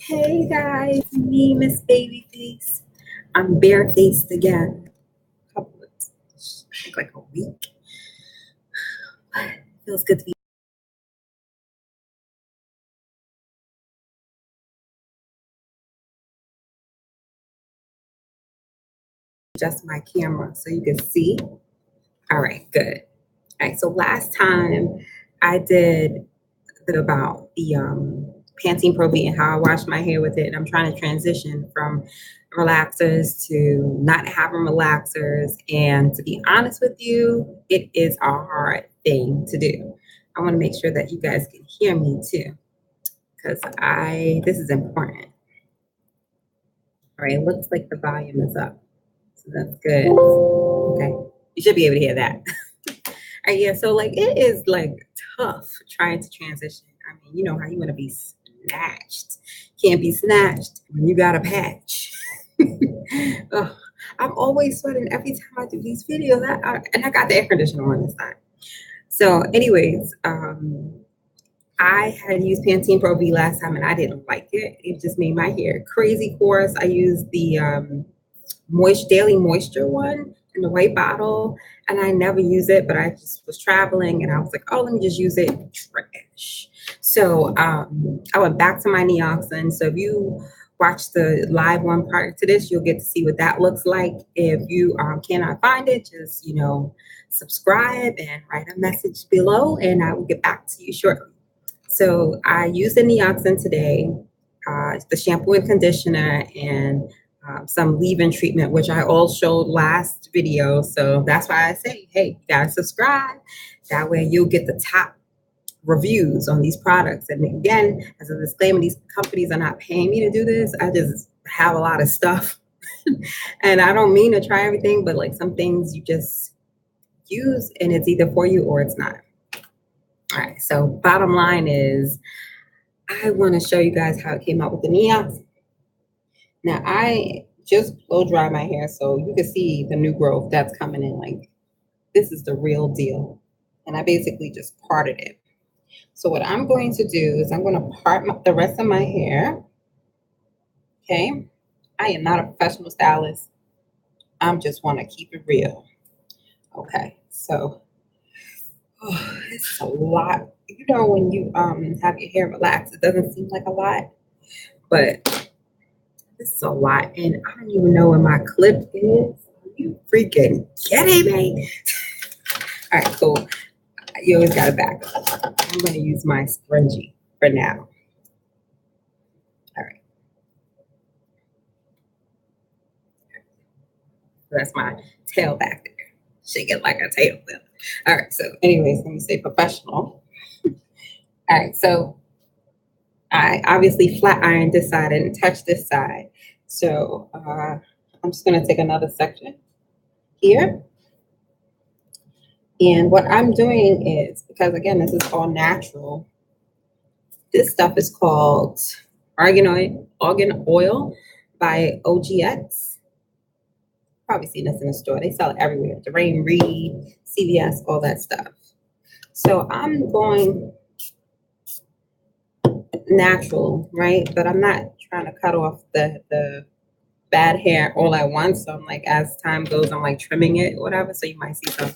Hey guys, me, Miss Babyface. I'm barefaced again. Couple of, I think like a week. Feels good to be just my camera so you can see. All right, good. All right, so last time I did about the Pantene Pro V and how I wash my hair with it, and I'm trying to transition from relaxers to not having relaxers. And to be honest with you, it is a hard thing to do. I want to make sure that you guys can hear me too, because this is important. All right, it looks like the volume is up, so that's good. Okay, you should be able to hear that. All right, yeah. So like, it is like tough trying to transition. I mean, you know how you want to be snatched. Can't be snatched when you got a patch. Ugh, I'm always sweating every time I do these videos. And I got the air conditioner on this time. So, anyways, I had used Pantene Pro V last time and I didn't like it. It just made my hair crazy coarse. I used the Daily Moisture one in the white bottle, and I never use it, but I just was traveling and I was like, oh, let me just use it. Trash. So I went back to my Neoxin. So if you watch the live one prior to this, you'll get to see what that looks like. If you cannot find it, just, subscribe and write a message below and I will get back to you shortly. So I used the Neoxin today, the shampoo and conditioner, and some leave-in treatment, which I all showed last video. So that's why I say, hey, you gotta subscribe. That way you'll get the top reviews on these products. And again, as a disclaimer, these companies are not paying me to do this. I just have a lot of stuff. And I don't mean to try everything, but like some things you just use and it's either for you or it's not. All right, so bottom line is I want to show you guys how it came out with the Neoxin. Now I just blow dry my hair so you can see the new growth that's coming in. Like, this is the real deal. And I basically just parted it. So what I'm going to do is I'm going to part the rest of my hair. Okay. I am not a professional stylist. I just want to keep it real. Okay. So it's a lot. You know, when you have your hair relaxed, it doesn't seem like a lot, but this is a lot. And I don't even know where my clip is. Are you freaking kidding me? All right, cool. You always got to back up. I'm going to use my scrunchie for now. All right. So that's my tail back there. Shake it like a tail whip. All right. So, anyways, let me say professional. All right. So, I obviously flat ironed this side and touched this side. So, I'm just going to take another section here. And what I'm doing is, because again, this is all natural, this stuff is called Argan Oil by OGX. Probably seen this in the store. They sell it everywhere. Dwayne Reed, CVS, all that stuff. So I'm going natural, right? But I'm not trying to cut off the bad hair all at once. So I'm like, as time goes, I'm like trimming it or whatever. So you might see some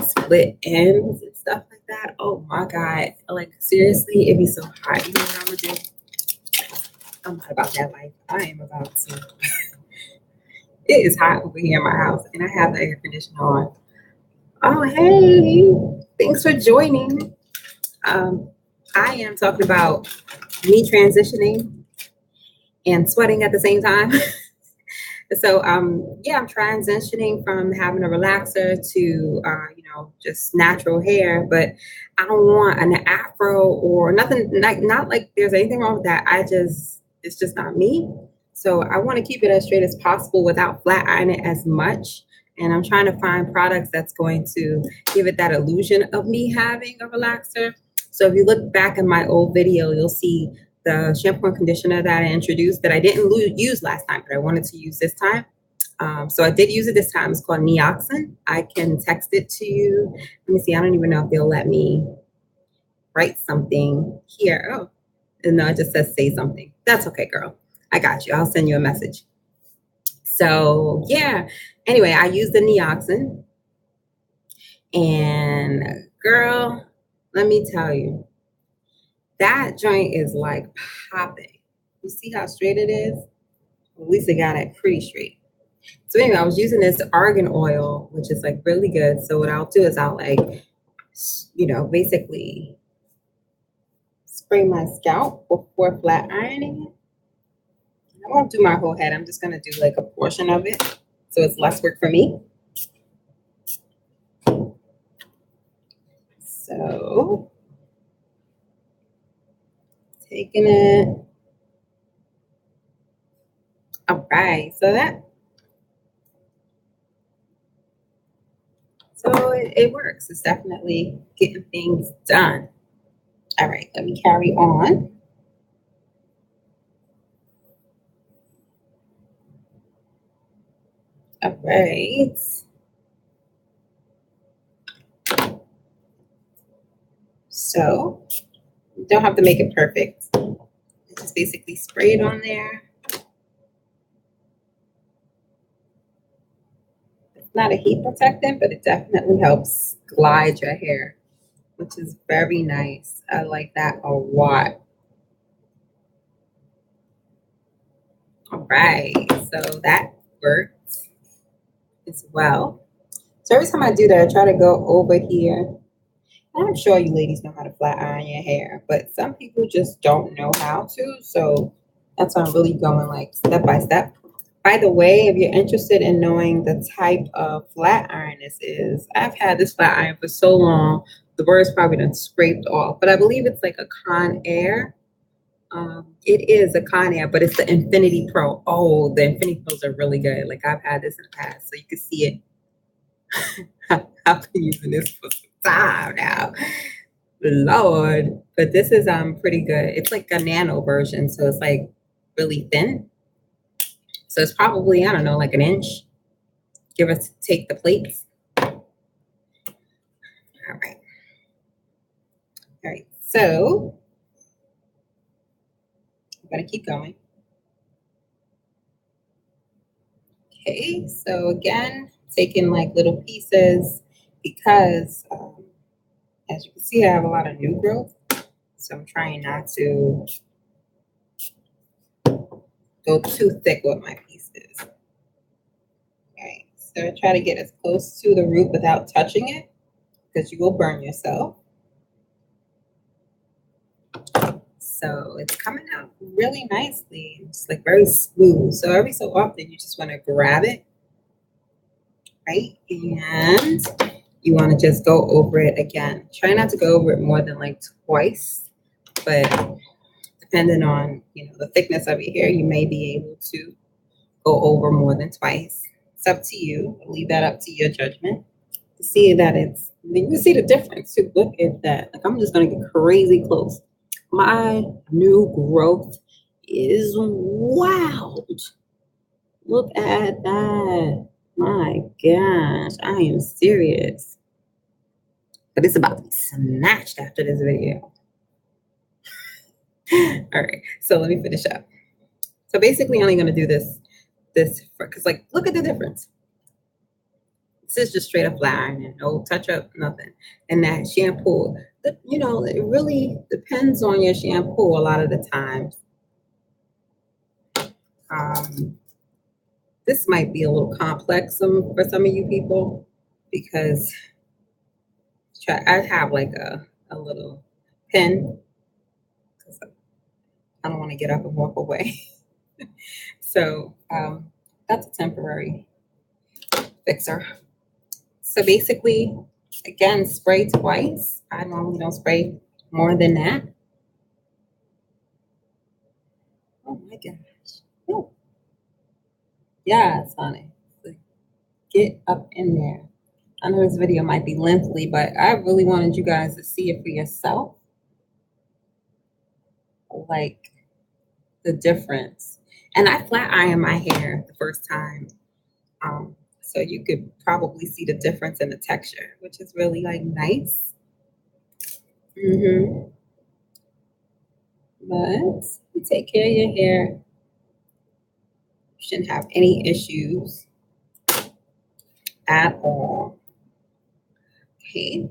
split ends and stuff like that. Oh my God. Like, seriously, it'd be so hot. You know what I'm gonna do? I'm not about that life. I am about to. It is hot over here in my house, and I have the air conditioner on. Oh, hey, thanks for joining. I am talking about me transitioning and sweating at the same time. So, yeah, I'm transitioning from having a relaxer to, just natural hair, but I don't want an afro or nothing, not like there's anything wrong with that. It's just not me. So I want to keep it as straight as possible without flat ironing as much. And I'm trying to find products that's going to give it that illusion of me having a relaxer. So if you look back in my old video, you'll see the shampoo and conditioner that I introduced that I didn't use last time, but I wanted to use this time. So I did use it this time. It's called Neoxin. I can text it to you. Let me see. I don't even know if they'll let me write something here. Oh, And no, it just says say something. That's okay, girl. I got you. I'll send you a message. So yeah. Anyway, I use the Neoxin, and girl, let me tell you, that joint is like popping. You see how straight it is? At least I got it pretty straight. So anyway, I was using this argan oil, which is like really good. So what I'll do is I'll like, basically spray my scalp before flat ironing it. I won't do my whole head. I'm just gonna do like a portion of it, so it's less work for me. So taking it. All right. So it works. It's definitely getting things done. All right. Let me carry on. All right. So you don't have to make it perfect. Just basically spray it on there. It's not a heat protectant, but it definitely helps glide your hair, which is very nice. I like that a lot. All right, so that worked as well. So every time I do that, I try to go over here. I'm sure you ladies know how to flat iron your hair, but some people just don't know how to. So that's why I'm really going like step by step. By the way, if you're interested in knowing the type of flat iron this is, I've had this flat iron for so long, the word's probably done scraped off, but I believe it's like a Conair. It is a Conair, but it's the Infinity Pro. Oh, the Infinity Pros are really good. Like I've had this in the past, so you can see it. I've been using this for some time now. Lord, but this is pretty good. It's like a nano version, so it's like really thin. So it's probably, I don't know, like an inch. Give us take the plates. All right. All right. So I'm gonna keep going. Okay, so again, taking like little pieces because as you can see, I have a lot of new growth. So I'm trying not to go too thick with my pieces. Okay, so I try to get as close to the root without touching it because you will burn yourself. So it's coming out really nicely. It's like very smooth. So every so often you just want to grab it, right? And you want to just go over it again. Try not to go over it more than like twice, but depending on the thickness of your hair, you may be able to go over more than twice. It's up to you. I'll leave that up to your judgment. To see that you can see the difference too. Look at that. Like I'm just gonna get crazy close. My new growth is wild. Look at that. My gosh, I am serious. But it's about to be snatched after this video. All right, so let me finish up. So basically, I'm only gonna do this because like, look at the difference. This is just straight up flat ironing, no touch up, nothing. And that shampoo, it really depends on your shampoo a lot of the times. This might be a little complex for some of you people because I have like a little pen because I don't want to get up and walk away. So that's a temporary fixer. So basically, again, spray twice. I normally don't spray more than that. Oh my gosh. Oh. Yes, honey. Get up in there. I know this video might be lengthy, but I really wanted you guys to see it for yourself. Like the difference. And I flat iron my hair the first time. So you could probably see the difference in the texture, which is really like nice. But you take care of your hair. You shouldn't have any issues at all. Okay.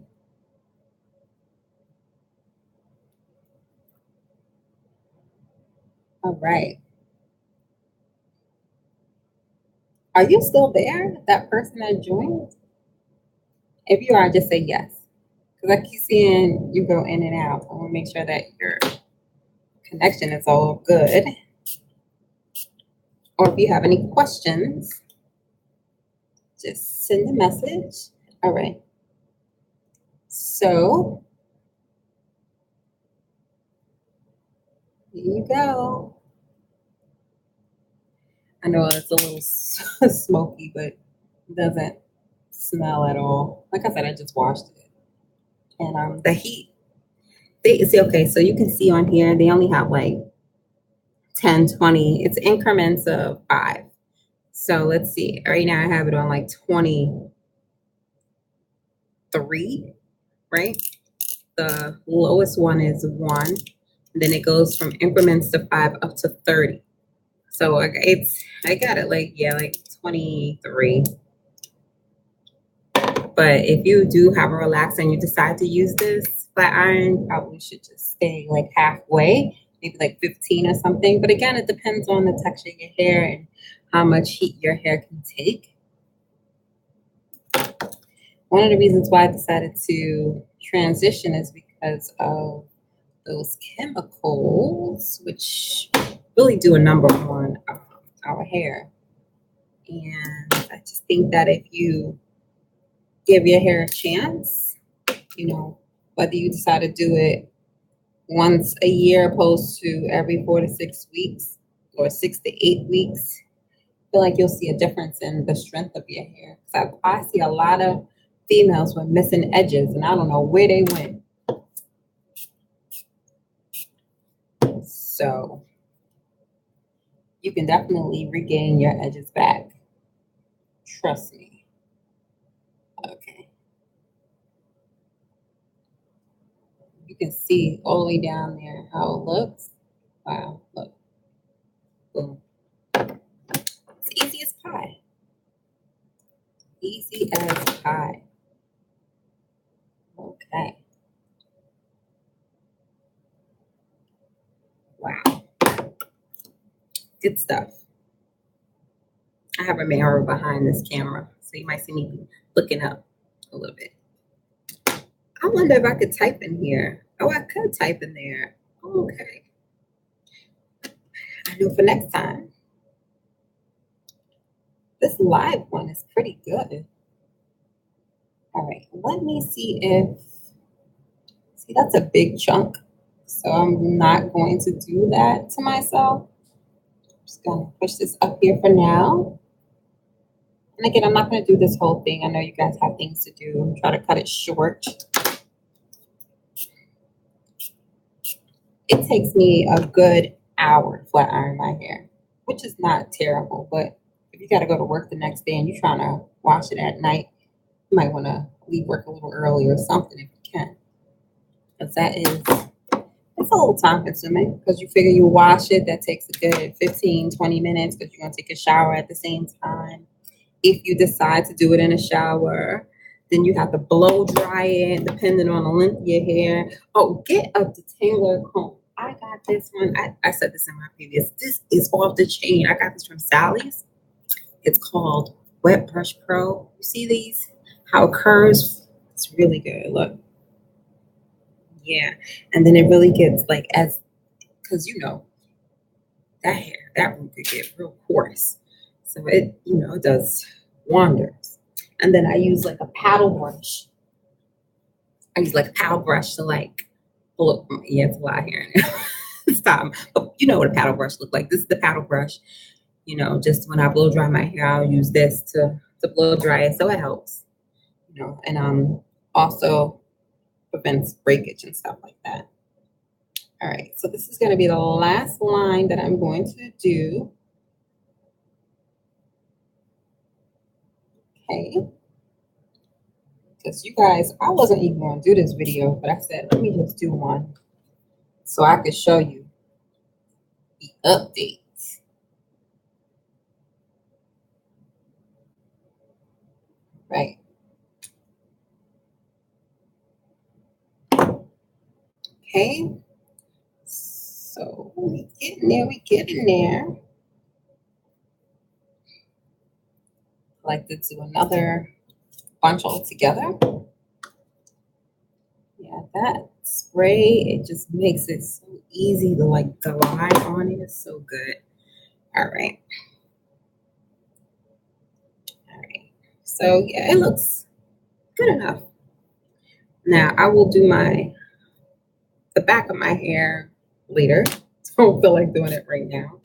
All right. Are you still there? That person that joined? If you are, just say yes. Because I keep seeing you go in and out. I want to make sure that your connection is all good. Or if you have any questions, just send a message. All right. So here you go. I know it's a little smoky, but it doesn't smell at all. Like I said, I just washed it. And the heat, they see, okay, so you can see on here, they only have like 10, 20. It's increments of 5. So let's see. Right now I have it on like 23, right? The lowest one is 1. And then it goes from increments to 5 up to 30. So I got it like 23. But if you do have a relaxer and you decide to use this flat iron, probably should just stay like halfway, maybe like 15 or something. But again, it depends on the texture of your hair and how much heat your hair can take. One of the reasons why I decided to transition is because of those chemicals, which really do a number on our hair. And I just think that if you give your hair a chance, whether you decide to do it once a year opposed to every 4 to 6 weeks or 6 to 8 weeks, I feel like you'll see a difference in the strength of your hair. Because I see a lot of females with missing edges, and I don't know where they went. So you can definitely regain your edges back. Trust me. Okay. You can see all the way down there how it looks. Wow, look. Boom. It's easy as pie. Easy as pie. Okay. Wow. Good stuff. I have a mirror behind this camera, so you might see me looking up a little bit. I wonder if I could type in here. Oh, I could type in there. Okay. I know for next time. This live one is pretty good. All right, let me see if, see, that's a big chunk. So I'm not going to do that to myself. I'm just gonna push this up here for now. And again, I'm not gonna do this whole thing. I know you guys have things to do. Try to cut it short. It takes me a good hour to flat iron my hair, which is not terrible. But if you got to go to work the next day and you're trying to wash it at night, you might want to leave work a little early or something if you can. Because it's a little time consuming because you figure you wash it. That takes a good 15, 20 minutes because you're going to take a shower at the same time. If you decide to do it in a shower, then you have to blow dry it depending on the length of your hair. Oh, get a detangler comb. I got this one. I said this in my previous. This is off the chain. I got this from Sally's. It's called Wet Brush Pro. You see these? How it curves? It's really good. Look. Yeah. And then it really gets like because that hair, that root could get real coarse. So it does wonders. And then I use like a paddle brush. To like pull up. Yeah, it's a lot here. Stop. But you know what a paddle brush looks like. This is the paddle brush. Just when I blow dry my hair, I'll use this to blow dry it. So it helps. And also prevents breakage and stuff like that. All right, so this is going to be the last line that I'm going to do. Okay. Because you guys, I wasn't even going to do this video, but I said, let me just do one so I could show you the updates. Right. Okay. So we getting there, we getting there. I like to do another bunch all together. Yeah, that spray, it just makes it so easy to like glide on it. It's so good. All right. All right. So yeah, it looks good enough. Now I will do the back of my hair later. Don't feel like doing it right now.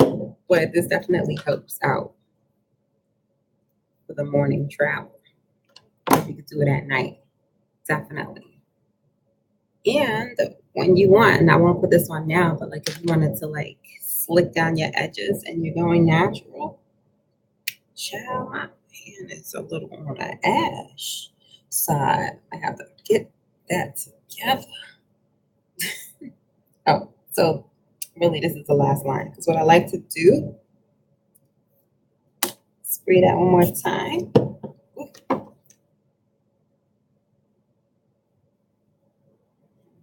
But this definitely helps out for the morning travel. If you could do it at night, definitely. And when you want, and I won't put this on now, but like if you wanted to like slick down your edges and you're going natural, child, my hand is a little on the ash side. I have to get that together. Oh, so really this is the last line because what I like to do, spray that one more time.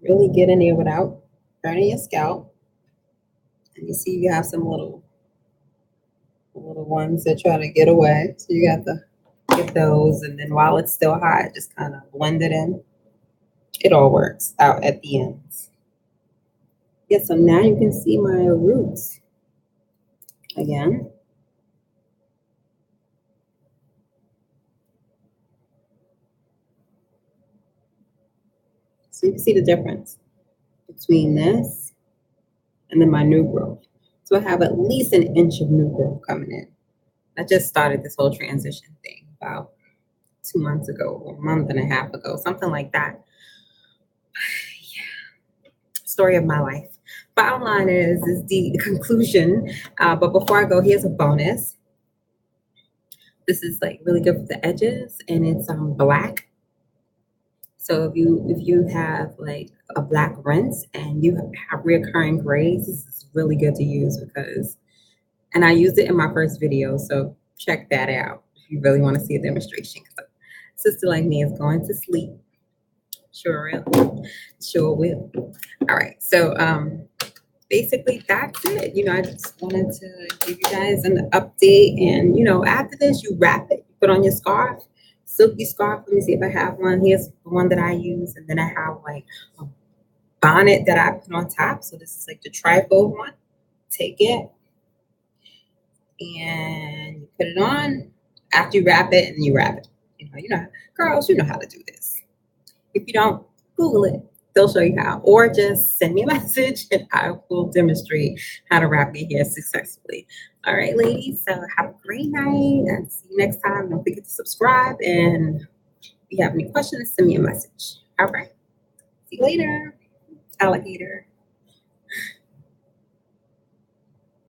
Really get in there without burning your scalp. And you see you have some little ones that try to get away. So you got to get those. And then while it's still hot, just kind of blend it in. It all works out at the ends. Yeah, so now you can see my roots again. So you can see the difference between this and then my new growth. So I have at least an inch of new growth coming in. I just started this whole transition thing about 2 months ago or a month and a half ago, something like that. Yeah. Story of my life. Bottom line is the conclusion. But before I go, here's a bonus. This is like really good for the edges, and it's black. So if you have like a black rinse and you have reoccurring grays, this is really good to use because, and I used it in my first video, so check that out if you really want to see a demonstration. A sister like me is going to sleep. Sure will. Sure will. All right. So basically that's it. I just wanted to give you guys an update. And after this, you wrap it, you put on your scarf, silky scarf. Let me see if I have one. Here's the one that I use, and then I have like a bonnet that I put on top. So this is like the trifold one. Take it and you put it on. After you wrap it, and you wrap it. Girls, you know how to do this. If you don't, Google it. They'll show you how. Or just send me a message and I will demonstrate how to wrap your hair successfully. All right, ladies. So have a great night and see you next time. Don't forget to subscribe. And if you have any questions, send me a message. All right. See you later, alligator.